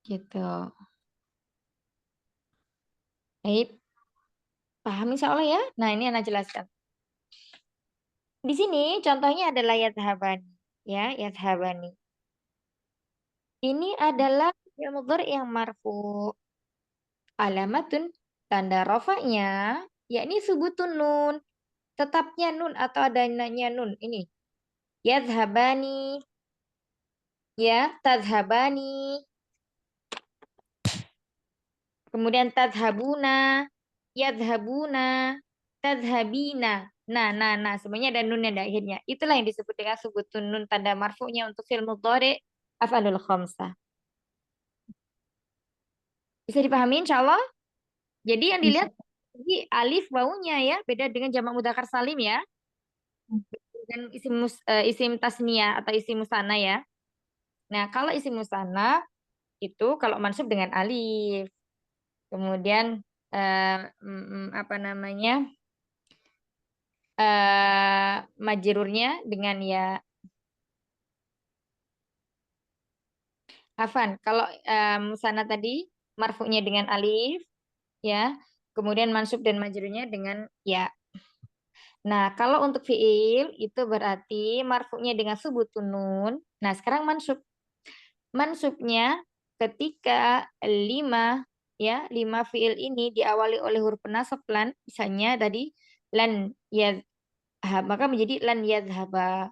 Gitu. Baik, paham insya Allah ya. Nah, ini Ana jelaskan. Di sini contohnya adalah yadhabani. Ya, yadhabani. Ini adalah fi'il mudhari yang marfu. Alamatun, tanda rofaknya, yakni subutun nun. Tetapnya nun atau adanya nun. Ini. Yadhabani. Ya, tadhabani. Kemudian tadhabuna, yadhabuna, tadhabina. Nah, semuanya ada nun yang di akhirnya. Itulah yang disebut dengan subutun nun tanda marfu'nya untuk fi'il mudhari af'alul khamsah. Bisa dipahami insyaallah? Jadi yang dilihat di alif wawunya ya, beda dengan jamak mudzakkar salim ya. Dan isim tasniyah atau isim musanna ya. Nah, kalau isim musanna itu kalau mansub dengan alif. Kemudian apa namanya? Majrurnya dengan ya. Afan, kalau musanna tadi marfu'nya dengan alif ya. Kemudian mansub dan majrurnya dengan ya. Nah, kalau untuk fiil itu berarti marfu'nya dengan subutun nun. Nah, sekarang mansub. Mansubnya ketika 5 fiil ini diawali oleh huruf penasab lan, misalnya tadi lan yadhhab, maka menjadi lan yadhhaba.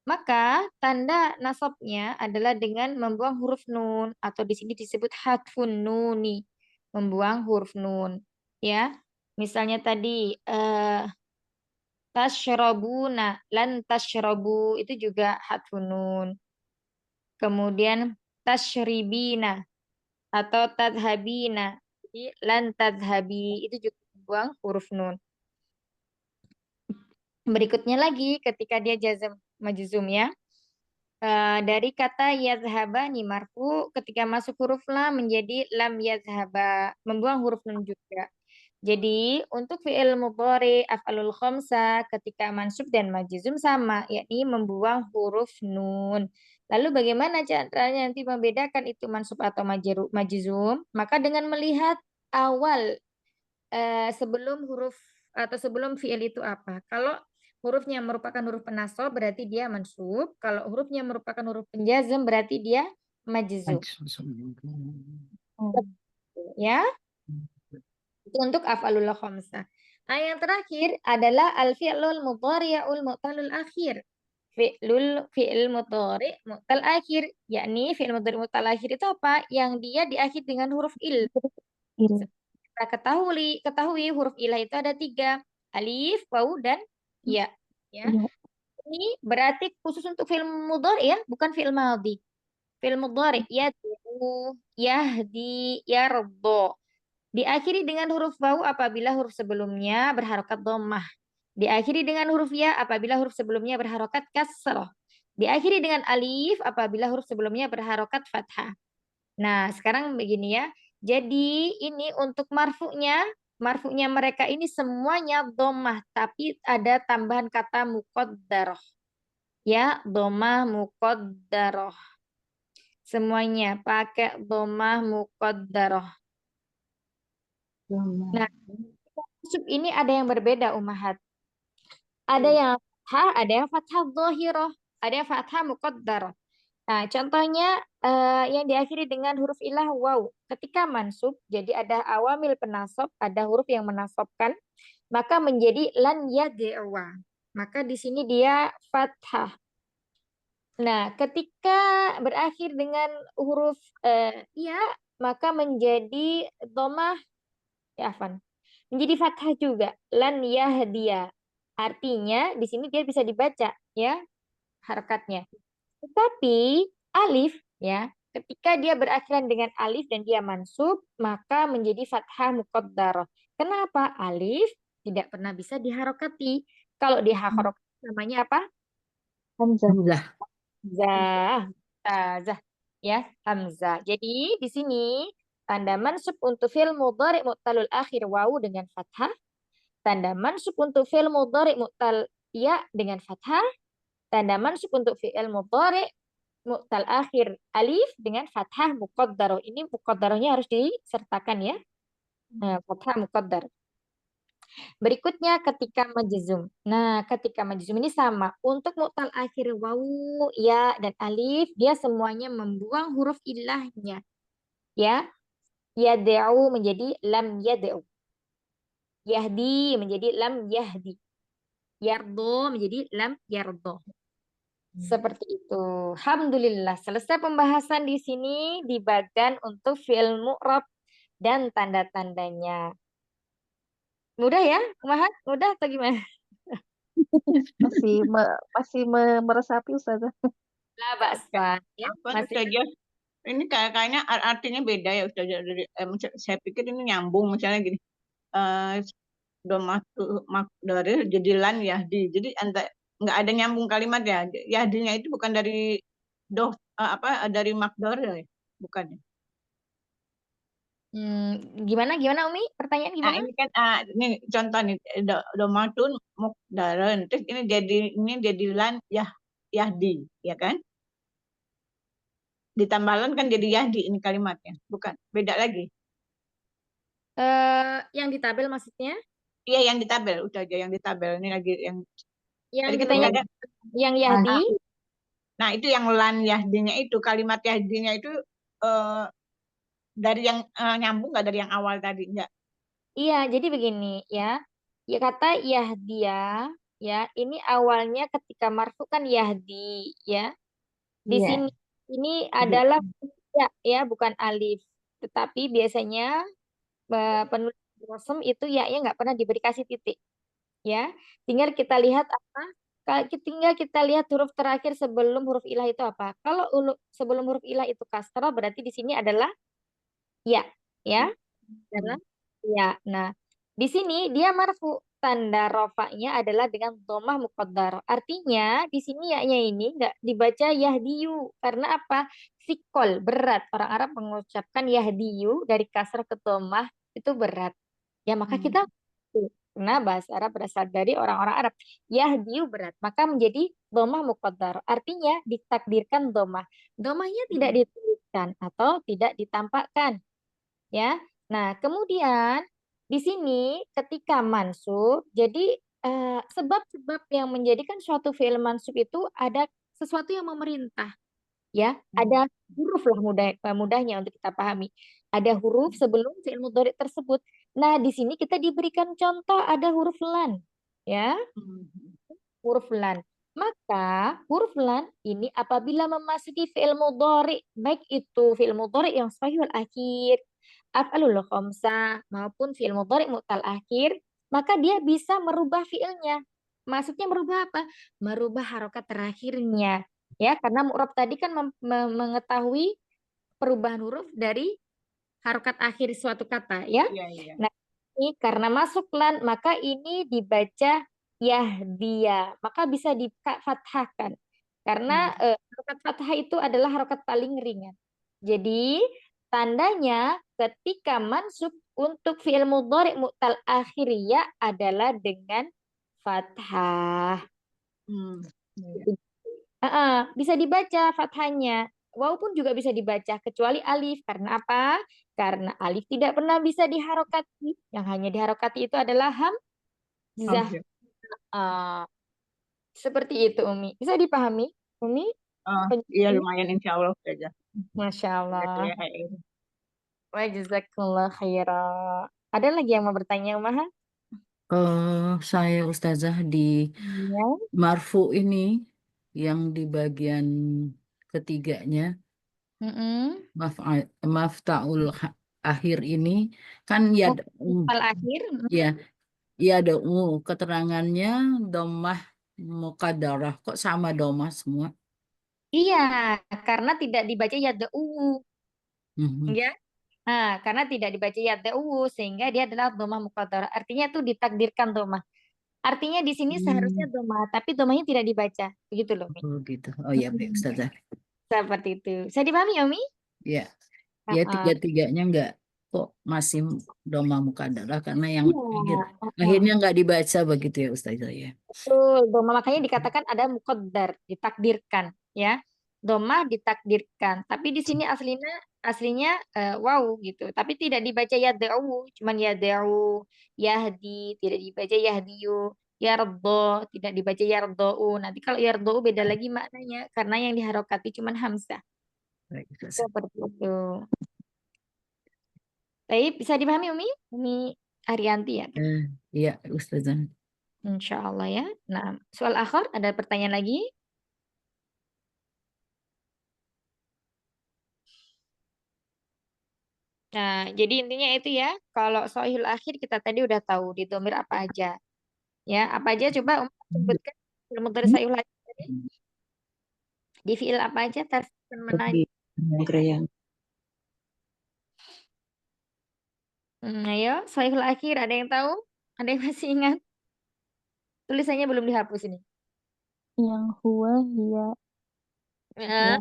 Maka tanda nasabnya adalah dengan membuang huruf nun atau di sini disebut hadfun nuni, membuang huruf nun. Ya, misalnya tadi tasyrabuna, lan tasyrabu itu juga hadfun nun. Kemudian tasyribina atau tadhabina. Jadi lan tadhabi itu juga membuang huruf nun. Berikutnya lagi ketika dia jazm majzum ya. Dari kata yadhhabani marfu ketika masuk huruf lam menjadi lam yadhhaba, membuang huruf nun juga. Jadi untuk fi'il mudhari af'alul khamsah ketika mansub dan majzum sama, yakni membuang huruf nun. Lalu bagaimana caranya nanti membedakan itu mansub atau majzum? Maka dengan melihat awal sebelum huruf atau sebelum fi'il itu apa. Kalau hurufnya merupakan huruf penasab berarti dia mansub. Kalau hurufnya merupakan huruf penjazm berarti dia majzum. Ya. Itu untuk af'alul khamsah. Nah, yang terakhir adalah al-fi'lul mudhari'ul mu'talul akhir. Fi'il mudhari' mu'tal akhir, yakni fi'il mudhari' mu'tal akhir itu apa? Yang dia diakhiri dengan huruf il. Kita ketahui huruf ilah itu ada 3, alif, wawu, dan ya. Ini berarti khusus untuk fi'il mudhari' ya, bukan fi'il madhi. Fi'il mudhari' yad'u, yahdi, yardo. Diakhiri dengan huruf wawu apabila huruf sebelumnya berharokat dhammah. Diakhiri dengan huruf ya apabila huruf sebelumnya berharokat kasrah. Diakhiri dengan alif apabila huruf sebelumnya berharokat fathah. Nah, sekarang begini ya. Jadi ini untuk marfu'nya mereka ini semuanya dhammah, tapi ada tambahan kata muqaddarah. Ya, dhammah muqaddarah. Semuanya pakai dhammah muqaddarah. Nah, mansub ini ada yang berbeda ummahat. Ada yang fathah, ada yang fathah dhahirah, ada yang fathah muqaddarah. Nah, contohnya yang diakhiri dengan huruf ilah waw. Ketika mansub, jadi ada awamil penasab, ada huruf yang menasabkan, maka menjadi lan yad'wa. Maka di sini dia fathah. Nah, ketika berakhir dengan huruf ya, maka menjadi dhammah ya afan. Menjadi fathah juga, lan yahdiya. Artinya di sini dia bisa dibaca ya harakatnya. Tetapi alif ya, ketika dia berakhiran dengan alif dan dia mansub, maka menjadi fathah muqaddarah. Kenapa? Alif tidak pernah bisa diharokati. Kalau diharokati namanya apa? Hamzah. Hamzah. Hamzah. Ya, hamzah. Jadi di sini tanda mansub untuk fi'il mudhari' mu'talul akhir wawu dengan fathah. Tanda mansub untuk fi'il mudhari' mu'tal ya dengan fathah. Tanda mansub untuk fi'il mudhari' mu'tal akhir alif dengan fathah muqaddarah. Ini muqaddarahnya harus disertakan ya. Fathah muqaddar. Berikutnya ketika majzum. Nah, ketika majzum ini sama. Untuk mu'tal akhir wawu, ya, dan alif, dia semuanya membuang huruf ilahnya. Ya, yad'u menjadi lam yad'u. Yahdi menjadi lam yahdi. Yardo menjadi lam yardo. Seperti itu. Alhamdulillah, selesai pembahasan di sini di bagian untuk fi'il mu'rab dan tanda-tandanya. Mudah ya, Mahat? Mudah atau gimana? Masih meresapi Ustazah. Lah, baksan. Ya, Apa masih. saja? Ini kayaknya artinya beda ya Ustazah. Saya pikir ini nyambung misalnya gini. Domatu makdaril jadi lan yahdi. Jadi nggak ada nyambung kalimat ya. Yahdinya itu bukan dari dari makdaril ya? Bukan ya? Gimana Umi? Pertanyaan Nah, gimana? ini kan ini contoh nih domatun mukdaron. Terus ini jadi lan yahdi, ya kan? Ditambah lan kan jadi yahdi ini kalimatnya. Bukan, beda lagi. Yang di tabel maksudnya? Iya, yang di tabel, udah aja yang di tabel. Ini lagi yang Yang tadi kita ditanya nggak ada. yang Yahdi? Nah, itu yang lan yahdinya itu, kalimat yahdinya itu dari yang nyambung nggak dari yang awal tadi? Enggak. Iya, jadi begini ya. Ya kata Yahdia, ya, ini awalnya ketika marfu kan Yahdi, ya. Di Iya. sini ini adalah ya, bukan alif. Tetapi biasanya penulis Rasul itu ya nggak pernah diberi kasih titik, ya. Tinggal kita lihat apa? Tinggal kita lihat huruf terakhir sebelum huruf ilah itu apa. Kalau sebelum huruf ilah itu kasrah, berarti di sini adalah ya, ya. Adalah ya. Nah, di sini dia marfu. Tanda rofaknya adalah dengan domah muqaddar. Artinya di sini ya-nya ini nggak dibaca yahdiyu. Karena apa? Sikol, berat. Orang Arab mengucapkan yahdiyu dari kasrah ke domah itu berat. Ya maka kita karena bahasa Arab berasal dari orang-orang Arab. Yahdiyu berat. Maka menjadi domah muqaddar. Artinya ditakdirkan domah. Domahnya tidak dituliskan atau tidak ditampakkan. Ya. Nah, kemudian di sini ketika mansub, jadi sebab-sebab yang menjadikan suatu fi'il mansub itu ada sesuatu yang memerintah, ya. Ada huruf lah mudahnya untuk kita pahami. Ada huruf sebelum fi'il mudhari tersebut. Nah, di sini kita diberikan contoh ada huruf lan, ya. Huruf lan. Maka huruf lan ini apabila memasuki fi'il mudhari, baik itu fi'il mudhari yang sahihul akhir, af'alul khamsah maupun fi'il mudhari mu'tal akhir, maka dia bisa merubah fi'ilnya. Maksudnya merubah apa? Merubah harokat terakhirnya. Ya, karena mu'rab tadi kan mengetahui perubahan huruf dari harokat akhir suatu kata, ya. Iya, iya. Nah, ini karena masuk lan, maka ini dibaca yahdia, maka bisa difathahkan. Karena harokat fathah itu adalah harokat paling ringan. Jadi, tandanya ketika mansub untuk fi'il mudhari mu'tal akhir ya adalah dengan fathah. Bisa dibaca fathahnya. Waw pun juga bisa dibaca kecuali alif. Karena apa? Karena alif tidak pernah bisa diharokati. Yang hanya diharokati itu adalah hamzah. Seperti itu Umi. Bisa dipahami Umi? Iya, lumayan insya Allah saja. Masya Allah. Wa jazakallah khairan. Ada lagi yang mau bertanya Umaha? Saya Ustazah di Ya. marfu ini yang di bagian ketiganya maftaul akhir ini kan ya Akhir. ya ada keterangannya domah muqaddarah kok sama domah semua. Iya, karena tidak dibaca yad'u. Mhm. Ya. Nah, karena tidak dibaca yad'u sehingga dia adalah domah muqaddarah. Artinya itu ditakdirkan domah. Artinya di sini seharusnya domah, tapi domahnya tidak dibaca. Begitu loh, Mi. Oh gitu. Oh ya, baik Ustazah. Seperti itu. Saya dipahami, Umi? Ya. Ya tiga-tiganya enggak kok masih domah muqaddarah karena yang akhirnya enggak dibaca begitu ya Ustazah ya. Betul, domah makanya dikatakan ada muqaddar, ditakdirkan, ya. Domah ditakdirkan. Tapi di sini aslinya aslinya waw gitu, tapi tidak dibaca yad'u, cuman yad'u, yahdi, tidak dibaca yahdiyu, yardo, tidak dibaca yardou. Nanti kalau yardou beda lagi maknanya, karena yang diharokati cuman hamzah. Baik, Ustazah. Seperti itu. Baik, bisa dipahami Umi? Umi Arianti ya? Iya, Ustazah. Insya Allah ya. Nah, soal akhir, ada pertanyaan lagi? Nah, jadi intinya itu ya, kalau sohil akhir kita tadi udah tahu di domir apa aja. Ya, apa aja coba sebutkan ilmu dari sohil akhir tadi. Di fiil apa aja, tasbih mana aja. Ayo, sohil akhir ada yang tahu? Ada yang masih ingat? Tulisannya belum dihapus ini. Yang huwa, hiya, Ya,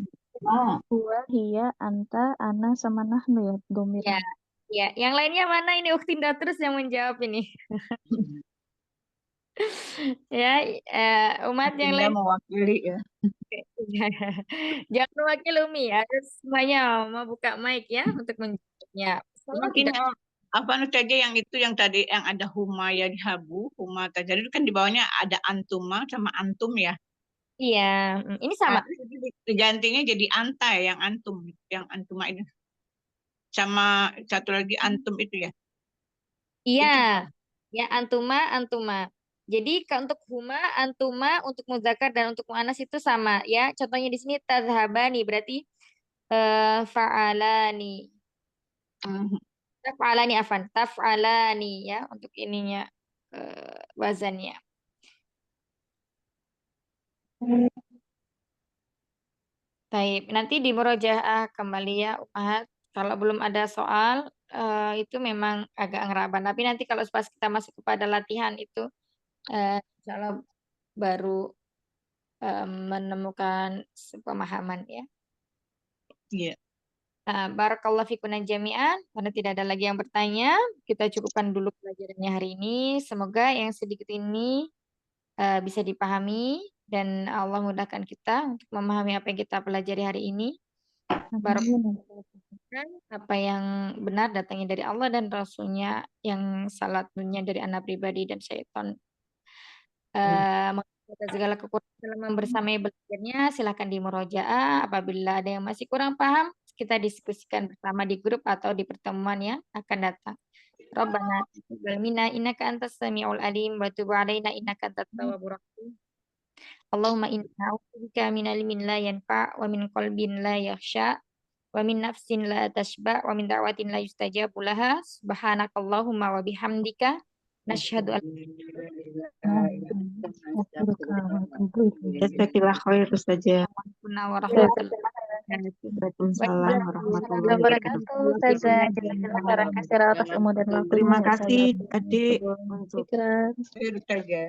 huwa, hiya, anta, ana, sama nahnu ya, ya, domirnya. ya. Yang lainnya mana ini? Uktinda terus yang menjawab ini. Ya, umat yang Tidak lain. mewakili ya. Jangan mewakili Umi, harus semuanya mau buka mic ya untuk menjawabnya. Salah Mungkin tidak? apa saja yang itu yang tadi yang ada huma ya dihabu, huma tajadi itu kan di bawahnya ada antuma sama antum ya. Iya, ini sama. Nah, terus itu digantinya jadi anta ya, yang antuma ini. Sama satu lagi antum itu ya. Iya, Itu ya antuma, antuma. Jadi untuk huma, antuma, untuk muzakkar dan untuk muannas itu sama ya. Contohnya di sini tadhhabani berarti fa'alani. Taf'alani afan, taf'alani ya untuk ininya wazannya. Baik, nanti di murojaah kembali ya Umat. Kalau belum ada soal itu memang agak ngeraban. Tapi nanti kalau pas kita masuk kepada latihan itu insya Allah baru menemukan pemahaman ya. iya. Barakallahu fikunna jami'an. Karena tidak ada lagi yang bertanya, kita cukupkan dulu pelajarannya hari ini. Semoga yang sedikit ini bisa dipahami dan Allah mudahkan kita untuk memahami apa yang kita pelajari hari ini. Barakallahu apa yang benar datangnya dari Allah dan Rasulnya, yang salah tentunya dari anak pribadi dan syaitan. Mengatur segala kekurangan dalam membersamai belajarnya, silahkan di murojaah. Apabila ada yang masih kurang paham, kita diskusikan bersama di grup atau di pertemuan yang akan datang. Rabbana taqabbal minna innaka antas samiul alim wa tub alaina innaka antat tawwabur rahim. Allahumma inna a'udzubika min ilmin la yanfa' wa min qalbin la yakhsha wa min nafsin la tashba wa min da'watin la yustajabu laha. Subhanakallahumma wa bihamdika nasyhadu an Jazakallah khair Ustazah. la warahmatullahi wabarakatuh. Waalaikumsalam warahmatullahi wabarakatuh. Wabarakatuh, Ustazah. Jazakallah khairan katsira atas umur dan waktunya. Terima ya, kasih Ustazah. adik untuk Syukran. Itu saja.